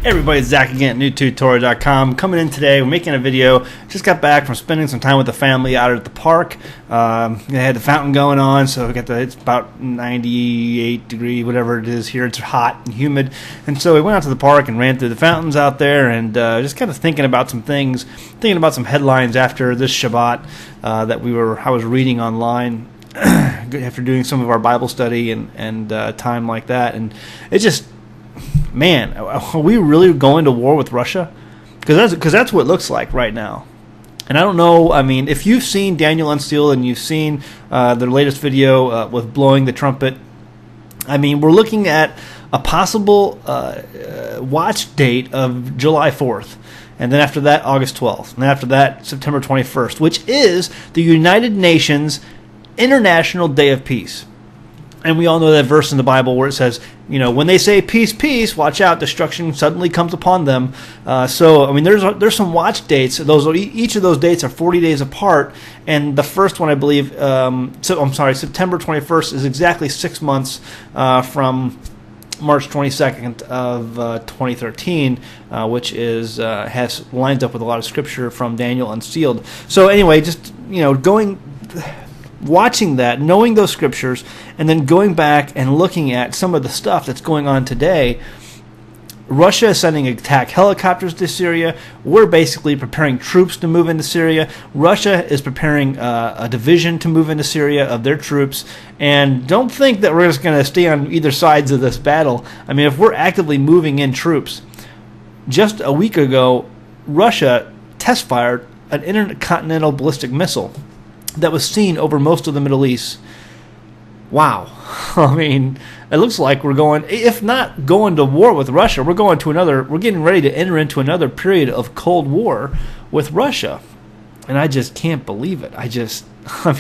Hey everybody, it's Zach again at newtutorial.com. Coming in today, we're making a video. Just got back from spending some time with the family out at the park. They had the fountain going on, so we got it's about 98 degree, whatever it is here. It's hot and humid, and so we went out to the park and ran through the fountains out there, and just kind of thinking about some things, thinking about some headlines after this Shabbat that I was reading online after doing some of our Bible study and time like that, and it just. Man, are we really going to war with Russia? Because that's what it looks like right now. And I don't know, I mean, if you've seen Daniel Unsealed and you've seen their latest video with blowing the trumpet, I mean, we're looking at a possible watch date of July 4th. And then after that, August 12th. And then after that, September 21st, which is the United Nations International Day of Peace. And we all know that verse in the Bible where it says, you know, when they say peace, peace, watch out, destruction suddenly comes upon them. So, I mean, there's some watch dates. Each of those dates are 40 days apart. And the first one, I believe, September 21st is exactly 6 months from March 22nd of 2013, which is lines up with a lot of scripture from Daniel Unsealed. So anyway, just, you know, watching that, knowing those scriptures, and then going back and looking at some of the stuff that's going on today. Russia is sending attack helicopters to Syria. We're basically preparing troops to move into Syria. Russia is preparing a division to move into Syria of their troops. And don't think that we're just going to stay on either sides of this battle. I mean, if we're actively moving in troops, just a week ago, Russia test-fired an intercontinental ballistic missile that was seen over most of the Middle East. Wow. I mean, it looks like we're going, if not going to war with Russia, we're getting ready to enter into another period of Cold War with Russia. And I just can't believe it. I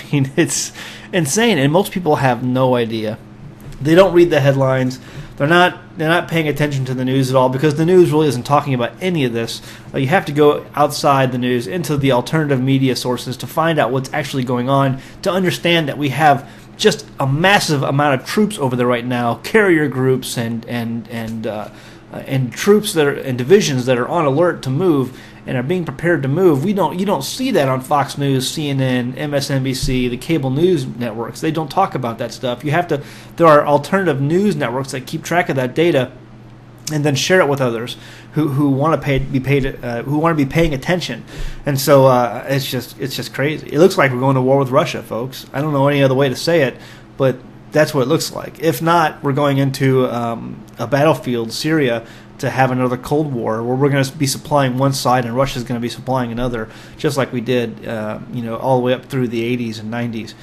mean, it's insane. And most people have no idea. They don't read the headlines. They're not paying attention to the news at all because the news really isn't talking about any of this. You have to go outside the news into the alternative media sources to find out what's actually going on, to understand that we have just a massive amount of troops over there right now, carrier groups and troops that are and divisions that are on alert to move and are being prepared to move. You don't see that on Fox News, CNN, MSNBC, the cable news networks. They don't talk about that stuff. There are alternative news networks that keep track of that data and then share it with others who want to be paying attention. And so it's just crazy. It looks like we're going to war with Russia, folks. I don't know any other way to say it, but that's what it looks like. If not, we're going into a battlefield, Syria, to have another Cold War where we're going to be supplying one side and Russia's going to be supplying another, just like we did, all the way up through the 80s and 90s.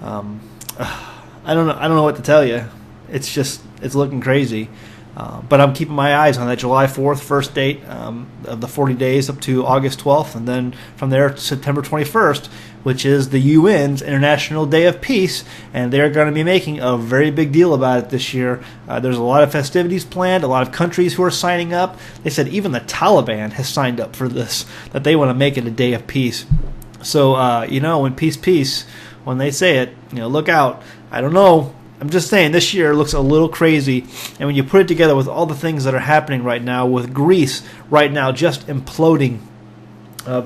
I don't know what to tell you. It's looking crazy. But I'm keeping my eyes on that July 4th first date of the 40 days up to August 12th, and then from there September 21st, which is the UN's International Day of Peace, and they're going to be making a very big deal about it this year. There's a lot of festivities planned, a lot of countries who are signing up. They said even the Taliban has signed up for this, that they want to make it a day of peace. So, when peace, when they say it, look out. I don't know. I'm just saying, this year looks a little crazy, and when you put it together with all the things that are happening right now, with Greece right now just imploding,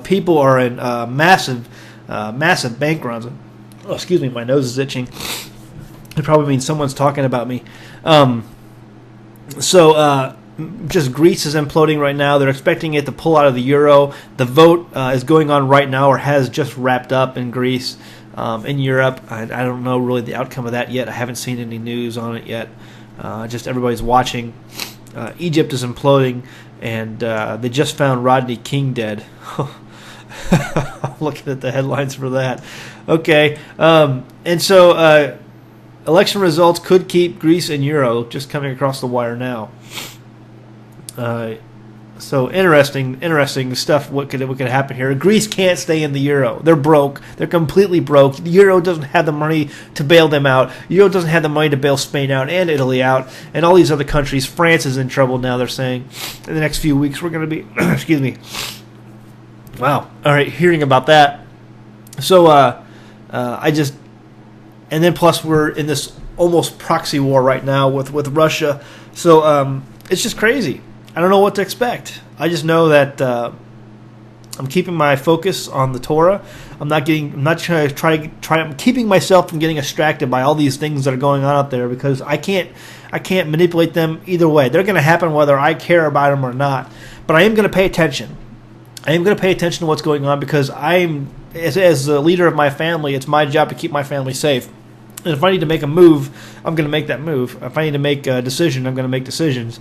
people are in massive bank runs. Oh, excuse me, my nose is itching. It probably means someone's talking about me. Just Greece is imploding right now. They're expecting it to pull out of the euro. The vote is going on right now, or has just wrapped up in Greece. In Europe, I don't know really the outcome of that yet. I haven't seen any news on it yet. Just everybody's watching. Egypt is imploding, and they just found Rodney King dead. I'm looking at the headlines for that. Okay, and so election results could keep Greece and Euro, just coming across the wire now. So interesting stuff. What could happen here? Greece can't stay in the euro. They're broke. They're completely broke. The euro doesn't have the money to bail them out. The euro doesn't have the money to bail Spain out and Italy out and all these other countries. France is in trouble now. They're saying in the next few weeks we're going to be. Excuse me. Wow. All right. Hearing about that. So and then plus we're in this almost proxy war right now with Russia. So it's just crazy. I don't know what to expect. I just know that I'm keeping my focus on the Torah. I'm keeping myself from getting distracted by all these things that are going on out there, because I can't manipulate them either way. They're going to happen whether I care about them or not. But I am going to pay attention. I am going to pay attention to what's going on, because as the leader of my family, it's my job to keep my family safe. And if I need to make a move, I'm going to make that move. If I need to make a decision, I'm going to make decisions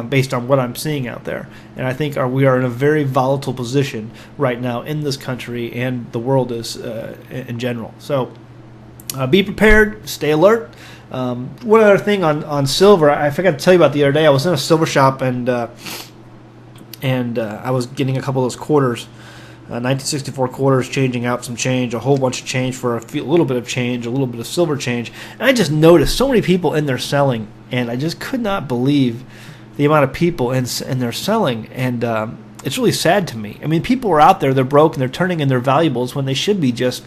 based on what I'm seeing out there. And I think we are in a very volatile position right now in this country, and the world is in general. So be prepared, stay alert. One other thing on silver, I forgot to tell you about the other day. I was in a silver shop, and I was getting a couple of those quarters. 1964 quarters, changing out some change, a whole bunch of change for a little bit of change, a little bit of silver change. And I just noticed so many people in there selling, and I just could not believe the amount of people in there selling. And it's really sad to me. I mean, people are out there, they're broke, and they're turning in their valuables when they should be just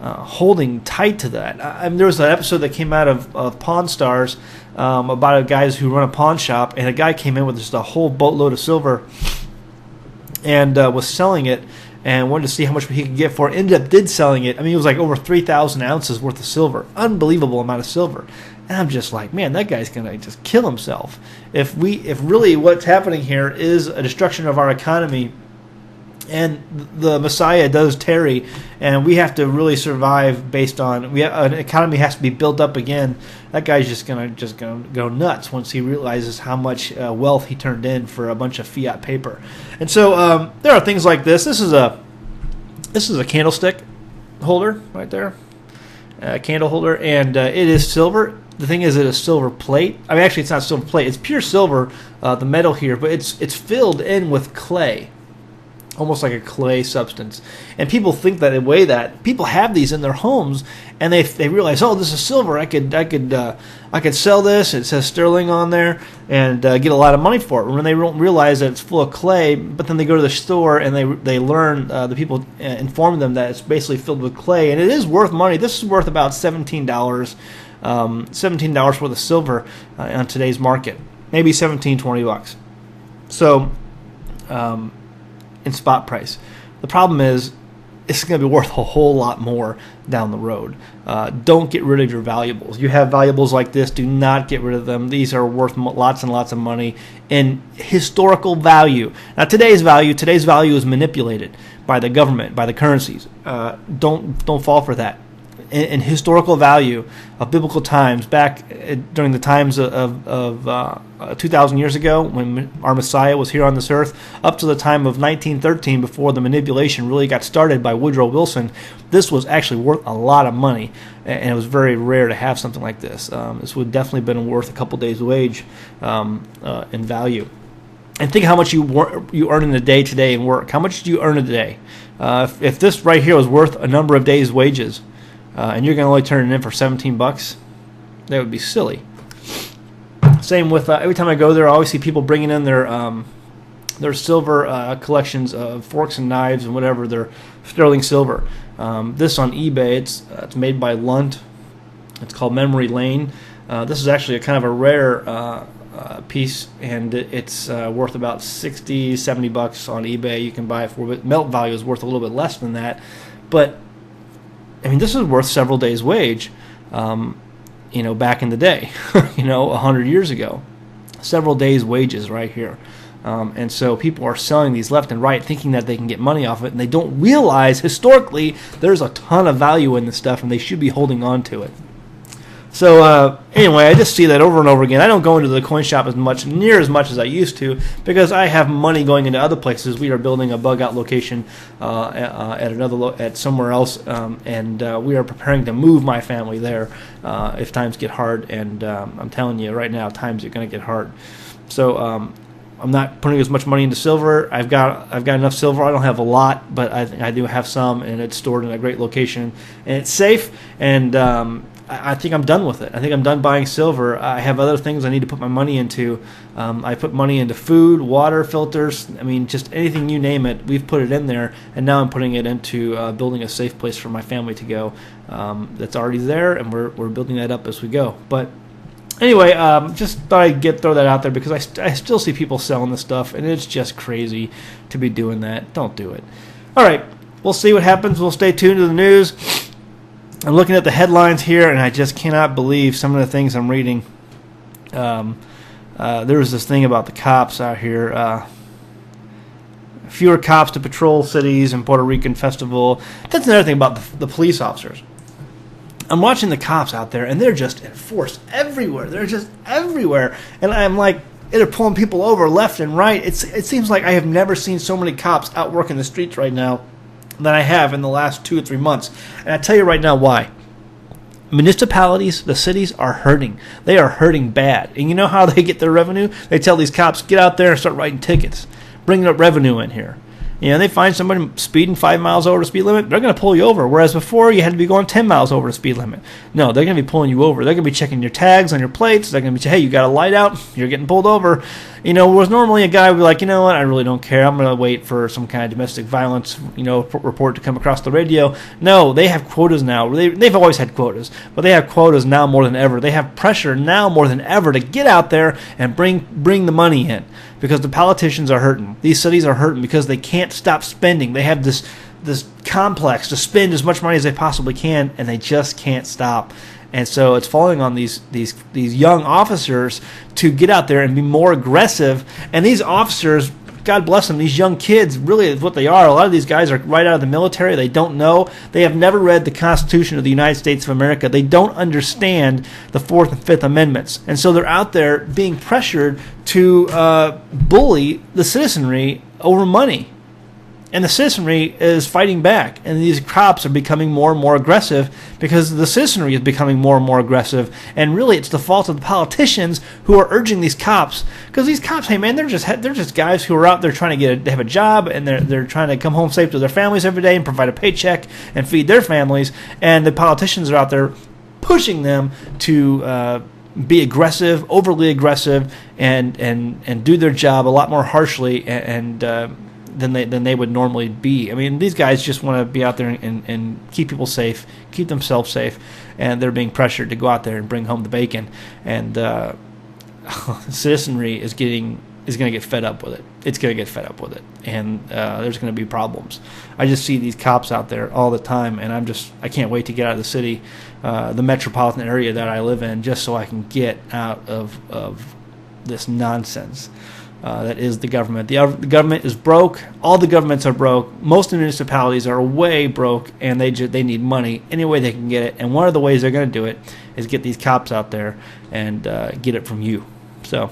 holding tight to that. There was an episode that came out of Pawn Stars about guys who run a pawn shop, and a guy came in with just a whole boatload of silver and was selling it, and wanted to see how much he could get for it. Ended up selling it. I mean, it was like over 3,000 ounces worth of silver. Unbelievable amount of silver. And I'm just like, man, that guy's going to just kill himself. If really what's happening here is a destruction of our economy, and the Messiah does tarry, and we have to really survive based on an economy has to be built up again. That guy's just gonna go nuts once he realizes how much wealth he turned in for a bunch of fiat paper. And so there are things like this. This is a candlestick holder right there, a candle holder, and it is silver. The thing is, it is silver plate. I mean, actually, it's not silver plate. It's pure silver, the metal here, but it's filled in with clay. Almost like a clay substance. And people think that they weigh that. People have these in their homes, and they realize, oh, this is silver. I could sell this. It says sterling on there, and get a lot of money for it. When they don't realize that it's full of clay, but then they go to the store and they learn, the people inform them that it's basically filled with clay, and it is worth money. This is worth about $17, $17 worth of silver on today's market, maybe $17-20. So. In spot price. The problem is it's going to be worth a whole lot more down the road. Don't get rid of your valuables. You have valuables like this, do not get rid of them. These are worth lots and lots of money in historical value. Now today's value is manipulated by the government, by the currencies. Don't fall for that. In historical value of biblical times, back during the times of 2,000 years ago, when our Messiah was here on this earth, up to the time of 1913, before the manipulation really got started by Woodrow Wilson, this was actually worth a lot of money, and it was very rare to have something like this. This would definitely have been worth a couple days' wage in value. And think how much you earn in a day today in work. How much do you earn a day? If this right here was worth a number of days' wages, and you're going to only turn it in for $17, that would be silly. Same with every time I go there, I always see people bringing in their silver collections of forks and knives and whatever. They're sterling silver. This on eBay, it's made by Lunt. It's called Memory Lane. This is actually a kind of a rare piece, and it's worth about $60-70 on eBay. You can buy it for, but melt value is worth a little bit less than that. But I mean, this is worth several days' wage, back in the day, 100 years ago. Several days' wages right here. And so people are selling these left and right, thinking that they can get money off it, and they don't realize, historically, there's a ton of value in this stuff, and they should be holding on to it. So anyway, I just see that over and over again. I don't go into the coin shop near as much as I used to, because I have money going into other places. We are building a bug out location at somewhere else, and we are preparing to move my family there if times get hard. And I'm telling you right now, times are going to get hard. So I'm not putting as much money into silver. I've got enough silver. I don't have a lot, but I do have some, and it's stored in a great location, and it's safe. And I think I'm done with it. I think I'm done buying silver. I have other things I need to put my money into. I put money into food, water filters. I mean, just anything you name it, we've put it in there. And now I'm putting it into building a safe place for my family to go. That's already there, and we're building that up as we go. But Anyway, just thought I'd throw that out there because I still see people selling this stuff, and it's just crazy to be doing that. Don't do it. All right, we'll see what happens. We'll stay tuned to the news. I'm looking at the headlines here, and I just cannot believe some of the things I'm reading. There was this thing about the cops out here. Fewer cops to patrol cities in Puerto Rican festival. That's another thing about the police officers. I'm watching the cops out there, and they're just enforced everywhere. They're just everywhere. And I'm like, they're pulling people over left and right. It seems like I have never seen so many cops out working the streets right now than I have in the last 2 or 3 months. And I tell you right now why. Municipalities, the cities are hurting. They are hurting bad. And you know how they get their revenue? They tell these cops, get out there and start writing tickets. Bringing up revenue in here. You know, they find somebody speeding 5 miles over the speed limit, they're going to pull you over. Whereas before, you had to be going 10 miles over the speed limit. No, they're going to be pulling you over. They're going to be checking your tags on your plates. They're going to be, hey, you got a light out. You're getting pulled over. You know, whereas normally a guy would be like, you know what, I really don't care. I'm going to wait for some kind of domestic violence, report to come across the radio. No, they have quotas now. They've always had quotas, but they have quotas now more than ever. They have pressure now more than ever to get out there and bring the money in. Because the politicians are hurting. These cities are hurting because they can't stop spending. They have this complex to spend as much money as they possibly can, and they just can't stop. And so it's falling on these young officers to get out there and be more aggressive. And these officers, God bless them, these young kids really is what they are. A lot of these guys are right out of the military. They don't know. They have never read the Constitution of the United States of America. They don't understand the 4th and 5th Amendments. And so they're out there being pressured to bully the citizenry over money. And the citizenry is fighting back. And these cops are becoming more and more aggressive because the citizenry is becoming more and more aggressive. And really, it's the fault of the politicians who are urging these cops. Because these cops, hey man, they're just guys who are out there trying to they have a job, and they're trying to come home safe to their families every day and provide a paycheck and feed their families. And the politicians are out there pushing them to be aggressive, overly aggressive, and do their job a lot more harshly than they would normally be. I mean, these guys just want to be out there and keep people safe, keep themselves safe, and they're being pressured to go out there and bring home the bacon. And citizenry is going to get fed up with it. It's going to get fed up with it, and there's going to be problems. I just see these cops out there all the time, and I can't wait to get out of the city, the metropolitan area that I live in, just so I can get out of this nonsense. That is the government. The government is broke. All the governments are broke. Most municipalities are way broke, and they need money any way they can get it. And one of the ways they're going to do it is get these cops out there and get it from you. So,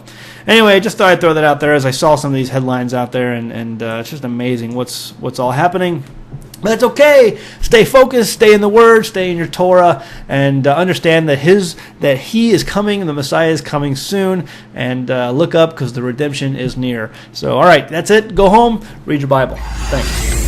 anyway, I just thought I'd throw that out there as I saw some of these headlines out there, and it's just amazing what's all happening. But that's okay. Stay focused, stay in the Word, stay in your Torah, and understand that He is coming, the Messiah is coming soon, and look up because the redemption is near. So, all right, that's it. Go home, read your Bible. Thanks.